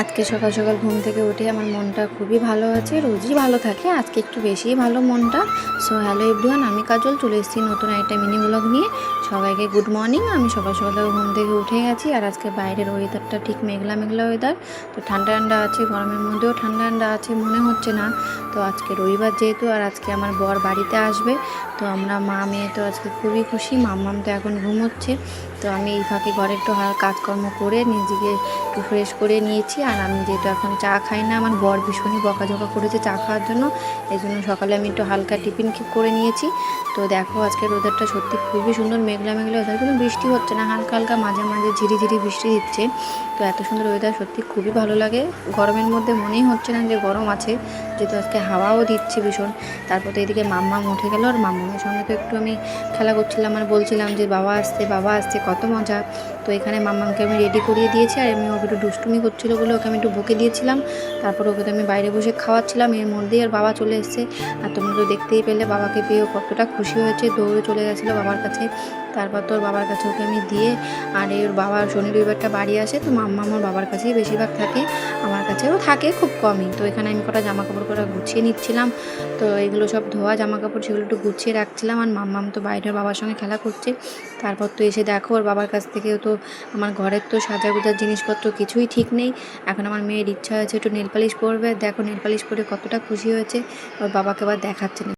আজকে সকাল সকাল ঘুম থেকে উঠে আমার মনটা খুবই ভালো আছে, রোজই ভালো থাকে, আজকে একটু বেশিই ভালো মনটা। সো হ্যালো এভরিওয়ান, আমি কাজল চলে এসেছি নতুন একটা মিনি ব্লগ নিয়ে। সবাইকে গুড মর্নিং। আমি সকাল সকাল ঘুম থেকে উঠে গেছি, আর আজকে বাইরের ওয়েদারটা ঠিক মেঘলা মেঘলা ওয়েদার, তো ঠান্ডা ঠান্ডা আছে, গরমের মধ্যেও ঠান্ডা ঠান্ডা আছে মনে হচ্ছে না। তো আজকে রবিবার যেহেতু, আর আজকে আমার বর বাড়িতে আসবে, তো আমরা মা মেয়ে তো আজকে খুবই খুশি। মাম্মাম তো এখন ঘুমোচ্ছে, তো আমি এই ফাঁকে ঘরে একটু কাজকর্ম করে নিজেকে একটু ফ্রেশ করে নিয়েছি। আর আমি যেহেতু এখন চা খাই না, আমার বর ভীষণই বকাঝকা করেছে চা খাওয়ার জন্য, এই জন্য সকালে আমি একটু হালকা টিফিন করে নিয়েছি। তো দেখো আজকের ওয়েদারটা সত্যি খুবই সুন্দর, মেঘলা মেঘলা ওয়েদার, কিন্তু বৃষ্টি হচ্ছে না, হালকা হালকা মাঝে মাঝে ঝিরিঝিরি বৃষ্টি দিচ্ছে। তো এত সুন্দর ওয়েদার সত্যি খুবই ভালো লাগে। গরমের মধ্যে মনেই হচ্ছে না যে গরম আছে, যেহেতু আজকে হাওয়াও দিচ্ছে ভীষণ। তারপর তো এদিকে মাম্মাম উঠে গেল, আর মাম্মামের সঙ্গে তো একটু আমি খেলা করছিলাম, আর বলছিলাম যে বাবা আসছে বাবা আসছে, কত মজা। তো এখানে মাম্মামকে আমি রেডি করিয়ে দিয়েছি, আর আমি ওকে একটু দুষ্টুমি করছিলো বলে ওকে আমি একটু বকে দিয়েছিলাম। তারপর ওকে তো আমি বাইরে বসে খাওয়াচ্ছিলাম, এর মধ্যেই আর বাবা চলে এসেছে। আর তোমরা তো দেখতেই পেলে বাবাকে পেয়ে কতটা খুশি হয়েছে, দৌড়ে চলে গেছিলো বাবার কাছে। তারপর তো ওর বাবার কাছে ওকে আমি দিয়ে, আর এর বাবার শনি রবিবারটা বাড়ি আসে, তো মাম্মা আমার বাবার কাছেই বেশিরভাগ থাকে, আমার কাছেও থাকে খুব কমই। তো এখানে আমি কটা জামা কাপড় কটা গুছিয়ে নিচ্ছিলাম, তো এগুলো সব ধোয়া জামা কাপড় সেগুলো একটু গুছিয়ে রাখছিলাম, আর মাম্মাম তো বাইরের বাবার সঙ্গে খেলা করছে। তারপর তো এসে দেখো ওর বাবার কাছ থেকেও তো আমার ঘরের তো সাজা গোজার জিনিসপত্র কিছুই ঠিক নেই। এখন আমার মেয়ের ইচ্ছা হয়েছে একটু নেল পালিশ পরবে, দেখো নেল পালিশ পরে কতটা খুশি হয়েছে, ওর বাবাকে আবার দেখাচ্ছে।